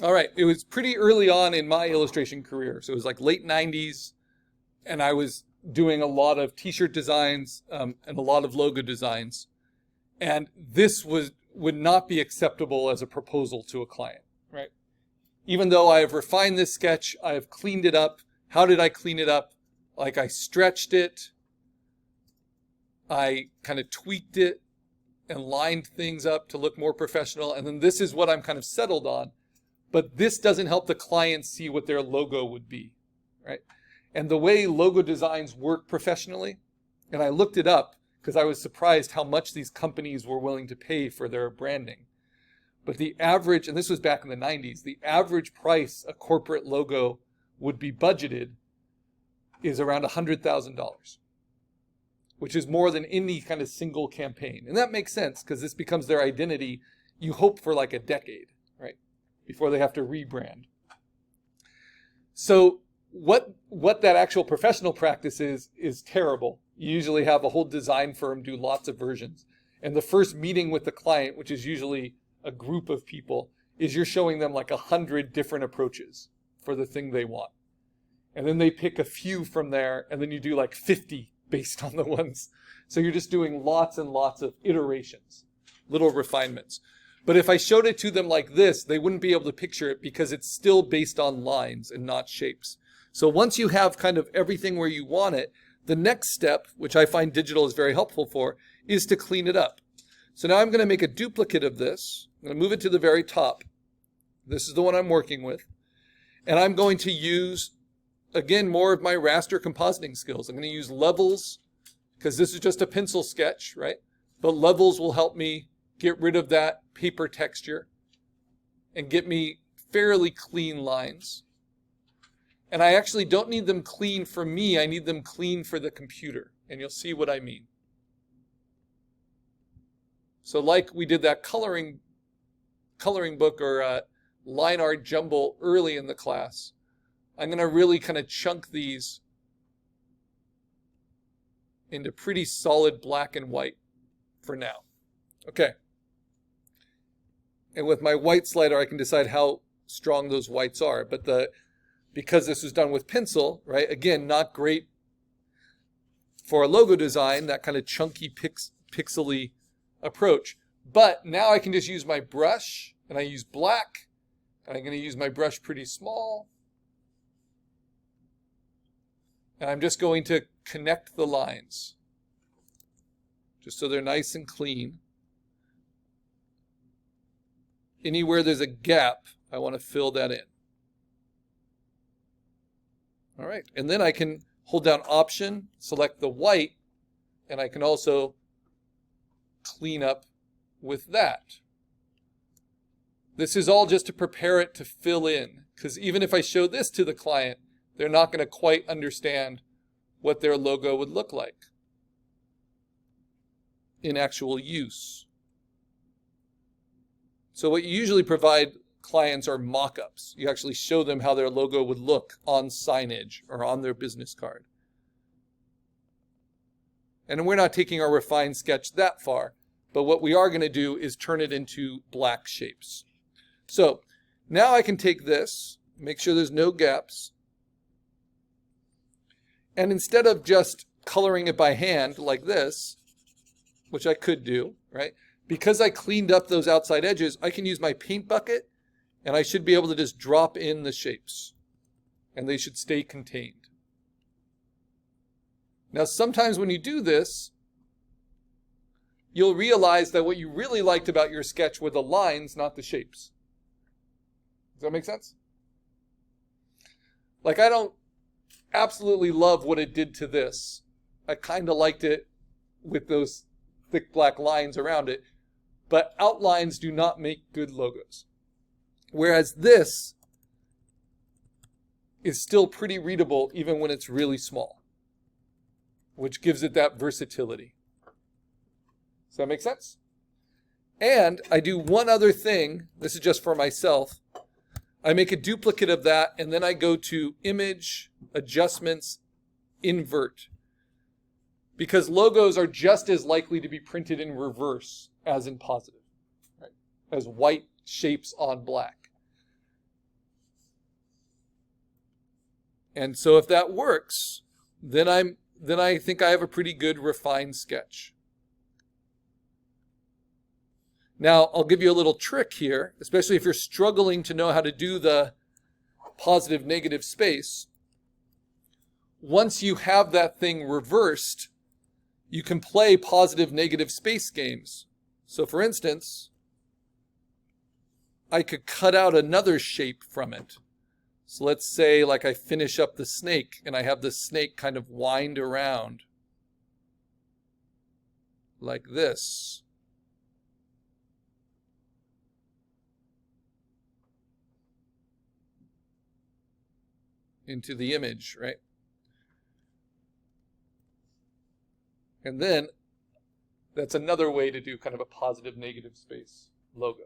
All right, it was pretty early on in my illustration career. So it was like late 90s, and I was doing a lot of t-shirt designs and a lot of logo designs. And this would not be acceptable as a proposal to a client, right? Even though I have refined this sketch, I have cleaned it up. How did I clean it up? Like I stretched it, I kind of tweaked it and lined things up to look more professional. And then this is what I'm kind of settled on. But this doesn't help the client see what their logo would be, right? And the way logo designs work professionally, and I looked it up because I was surprised how much these companies were willing to pay for their branding. But the average, and this was back in the 90s, the average price a corporate logo would be budgeted is around $100,000, which is more than any kind of single campaign. And that makes sense because this becomes their identity. You hope for like a decade, right? Before they have to rebrand. So what that actual professional practice is terrible. You usually have a whole design firm do lots of versions. And the first meeting with the client, which is usually a group of people, is you're showing them like 100 different approaches for the thing they want. And then they pick a few from there, and then you do like 50 based on the ones. So you're just doing lots and lots of iterations, little refinements. But if I showed it to them like this, they wouldn't be able to picture it because it's still based on lines and not shapes. So once you have kind of everything where you want it, the next step, which I find digital is very helpful for, is to clean it up. So now I'm going to make a duplicate of this. I'm going to move it to the very top. This is the one I'm working with. And I'm going to use, again, more of my raster compositing skills. I'm going to use levels because this is just a pencil sketch, right? But levels will help me get rid of that paper texture and get me fairly clean lines. And I actually don't need them clean for me. I need them clean for the computer. And you'll see what I mean. So like we did that coloring book or line art jumble early in the class, I'm going to really kind of chunk these into pretty solid black and white for now. Okay. And with my white slider, I can decide how strong those whites are. But because this was done with pencil, right? Again, not great for a logo design, that kind of chunky pixely approach. But now I can just use my brush, and I use black, and I'm going to use my brush pretty small. And I'm just going to connect the lines, just so they're nice and clean. Anywhere there's a gap, I want to fill that in. All right, and then I can hold down Option, select the white, and I can also clean up with that. This is all just to prepare it to fill in, because even if I show this to the client, they're not going to quite understand what their logo would look like in actual use. So what you usually provide clients are mock-ups. You actually show them how their logo would look on signage or on their business card. And we're not taking our refined sketch that far, but what we are going to do is turn it into black shapes. So now I can take this, make sure there's no gaps, and instead of just coloring it by hand like this, which I could do, right? Because I cleaned up those outside edges, I can use my paint bucket, and I should be able to just drop in the shapes, and they should stay contained. Now, sometimes when you do this, you'll realize that what you really liked about your sketch were the lines, not the shapes. Does that make sense? Like, I don't absolutely love what it did to this. I kind of liked it with those thick black lines around it, but outlines do not make good logos. Whereas this is still pretty readable even when it's really small, which gives it that versatility. Does that make sense? And I do one other thing. This is just for myself. I make a duplicate of that, and then I go to Image, Adjustments, Invert. Because logos are just as likely to be printed in reverse as in positive, right? As white shapes on black. And so if that works, then I think I have a pretty good refined sketch. Now, I'll give you a little trick here, especially if you're struggling to know how to do the positive negative space. Once you have that thing reversed, you can play positive negative space games. So for instance, I could cut out another shape from it. So let's say like I finish up the snake and I have the snake kind of wind around like this. Into the image, right? And then that's another way to do kind of a positive negative space logo.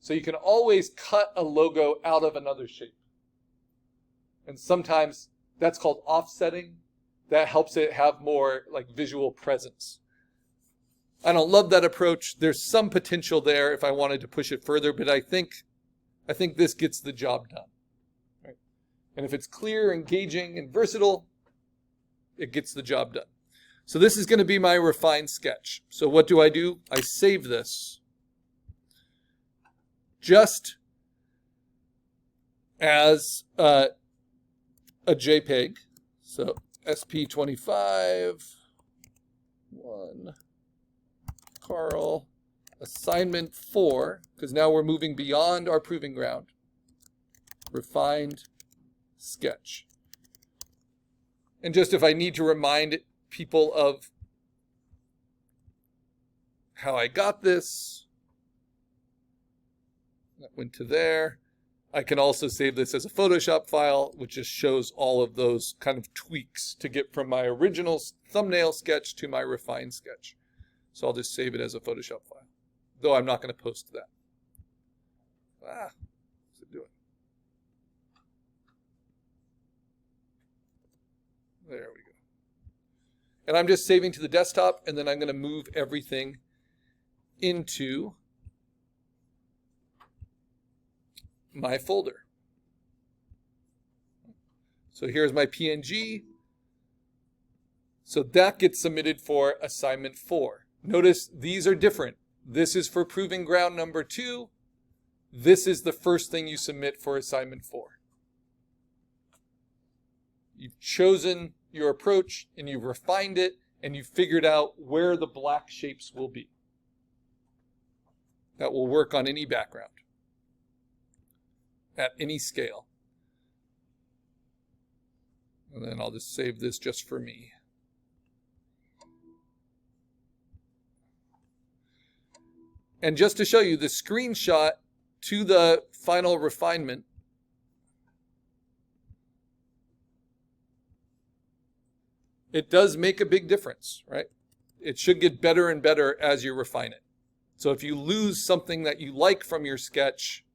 So you can always cut a logo out of another shape. And sometimes that's called offsetting. That helps it have more like visual presence. I don't love that approach. There's some potential there if I wanted to push it further, but I think this gets the job done. Right? And if it's clear, engaging, and versatile, it gets the job done. So this is going to be my refined sketch. So what do? I save this just as a JPEG. So SP25, 1, Karl, assignment 4, because now we're moving beyond our proving ground. Refined sketch. And just if I need to remind people of how I got this, that went to there. I can also save this as a Photoshop file, which just shows all of those kind of tweaks to get from my original thumbnail sketch to my refined sketch. So I'll just save it as a Photoshop file, though I'm not going to post that. What's it doing? There we go. And I'm just saving to the desktop, and then I'm going to move everything into my folder. So here's my PNG. So that gets submitted for assignment 4. Notice these are different. This is for proving ground number 2. This is the first thing you submit for assignment 4. You've chosen your approach and you've refined it and you've figured out where the black shapes will be. That will work on any background, at any scale. And then I'll just save this just for me. And just to show you the screenshot to the final refinement, it does make a big difference, right? It should get better and better as you refine it. So if you lose something that you like from your sketch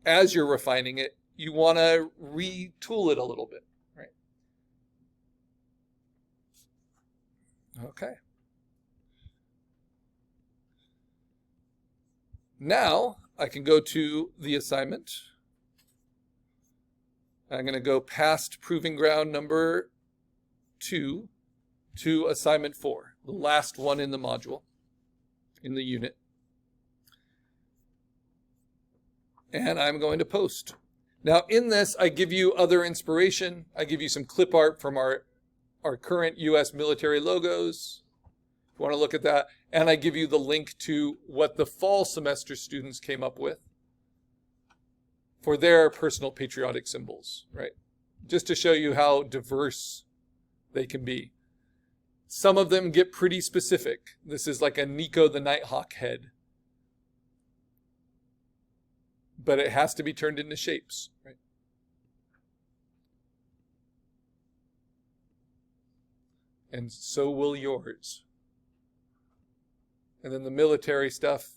as you're refining it, you want to retool it a little bit, right? Okay. Now I can go to the assignment. I'm going to go past proving ground number 2 to assignment 4, the last one in the module, in the unit. And I'm going to post. Now in this, I give you other inspiration. I give you some clip art from our current U.S. military logos. If you want to look at that. And I give you the link to what the fall semester students came up with for their personal patriotic symbols, right? Just to show you how diverse they can be. Some of them get pretty specific. This is like a Nico the Nighthawk head. But it has to be turned into shapes, right? And so will yours. And then the military stuff,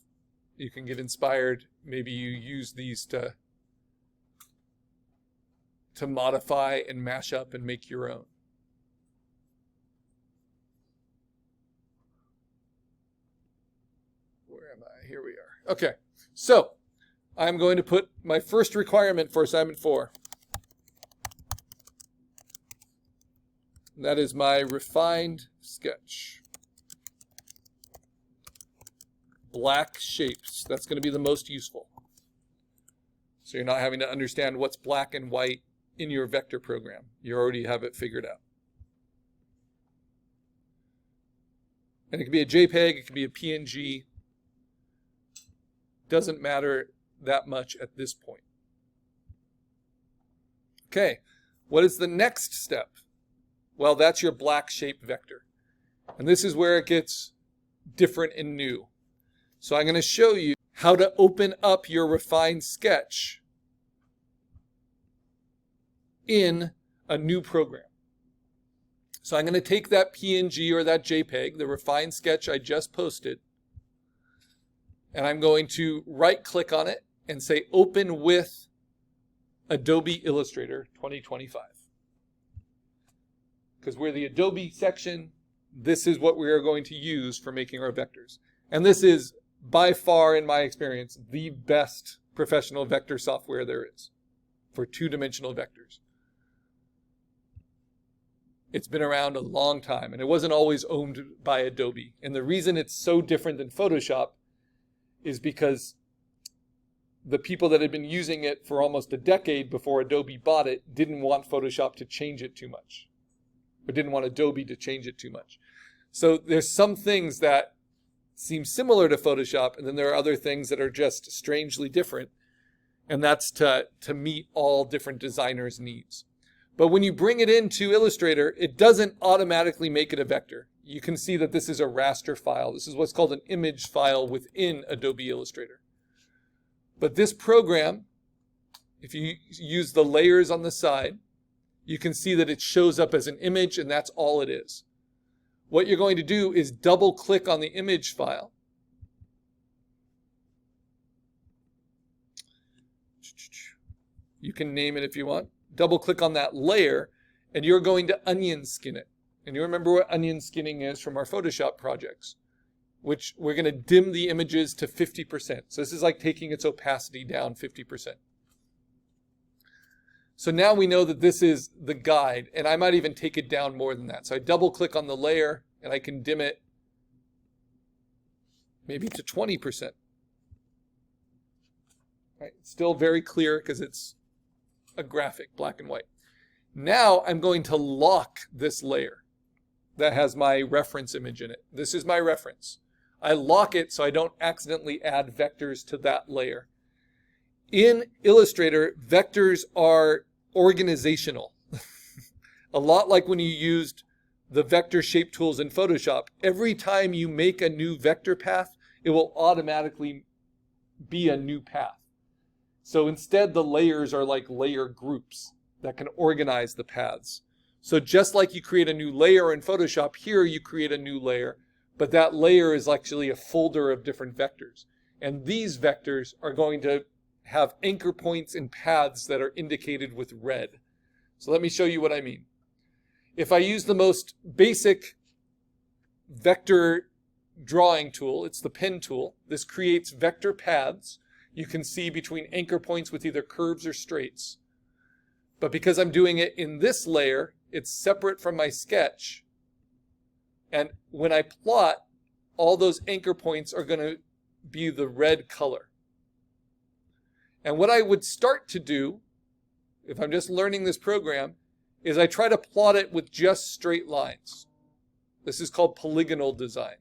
you can get inspired. Maybe you use these to modify and mash up and make your own. Where am I? Here we are. Okay, so I'm going to put my first requirement for assignment 4. That is my refined sketch. Black shapes. That's going to be the most useful. So you're not having to understand what's black and white in your vector program. You already have it figured out. And it can be a JPEG, it can be a PNG. Doesn't matter that much at this point. Okay, what is the next step? Well, that's your black shape vector. And this is where it gets different and new. So I'm going to show you how to open up your refined sketch in a new program. So I'm going to take that PNG or that JPEG, the refined sketch I just posted, and I'm going to right-click on it and say Open with Adobe Illustrator 2025. Because we're the Adobe section, this is what we are going to use for making our vectors. And this is, by far, in my experience, the best professional vector software there is for two-dimensional vectors. It's been around a long time, and it wasn't always owned by Adobe. And the reason it's so different than Photoshop is because the people that had been using it for almost a decade before Adobe bought it didn't want Photoshop to change it too much, or didn't want Adobe to change it too much. So there's some things that seem similar to Photoshop, and then there are other things that are just strangely different, and that's to meet all different designers' needs. But when you bring it into Illustrator, it doesn't automatically make it a vector. You can see that this is a raster file. This is what's called an image file within Adobe Illustrator. But this program, if you use the layers on the side, you can see that it shows up as an image, and that's all it is. What you're going to do is double click on the image file. You can name it if you want. Double click on that layer, and you're going to onion skin it. And you remember what onion skinning is from our Photoshop projects, which we're going to dim the images to 50%. So this is like taking its opacity down 50%. So now we know that this is the guide, and I might even take it down more than that. So I double click on the layer, and I can dim it maybe to 20%. Right? It's still very clear because it's a graphic, black and white. Now I'm going to lock this layer that has my reference image in it. This is my reference. I lock it so I don't accidentally add vectors to that layer. In Illustrator, vectors are organizational. A lot like when you used the vector shape tools in Photoshop. Every time you make a new vector path, it will automatically be a new path. So instead, the layers are like layer groups that can organize the paths. So just like you create a new layer in Photoshop, here you create a new layer, but that layer is actually a folder of different vectors. And these vectors are going to have anchor points and paths that are indicated with red. So let me show you what I mean. If I use the most basic vector drawing tool, it's the pen tool. This creates vector paths. You can see between anchor points with either curves or straights. But because I'm doing it in this layer, it's separate from my sketch. And when I plot, all those anchor points are going to be the red color. And what I would start to do, if I'm just learning this program, is I try to plot it with just straight lines. This is called polygonal design.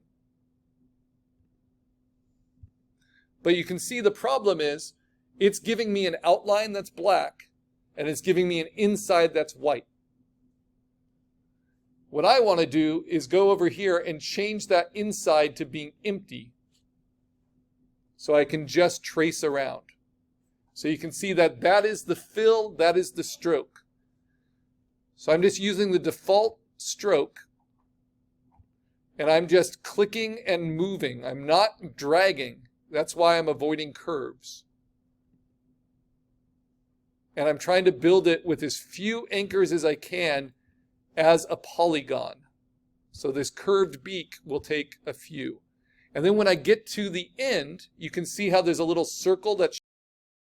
But you can see the problem is it's giving me an outline that's black and it's giving me an inside that's white. What I want to do is go over here and change that inside to being empty so I can just trace around. So you can see that that is the fill, that is the stroke. So I'm just using the default stroke and I'm just clicking and moving. I'm not dragging. That's why I'm avoiding curves. And I'm trying to build it with as few anchors as I can as a polygon. So this curved beak will take a few. And then when I get to the end, you can see how there's a little circle that's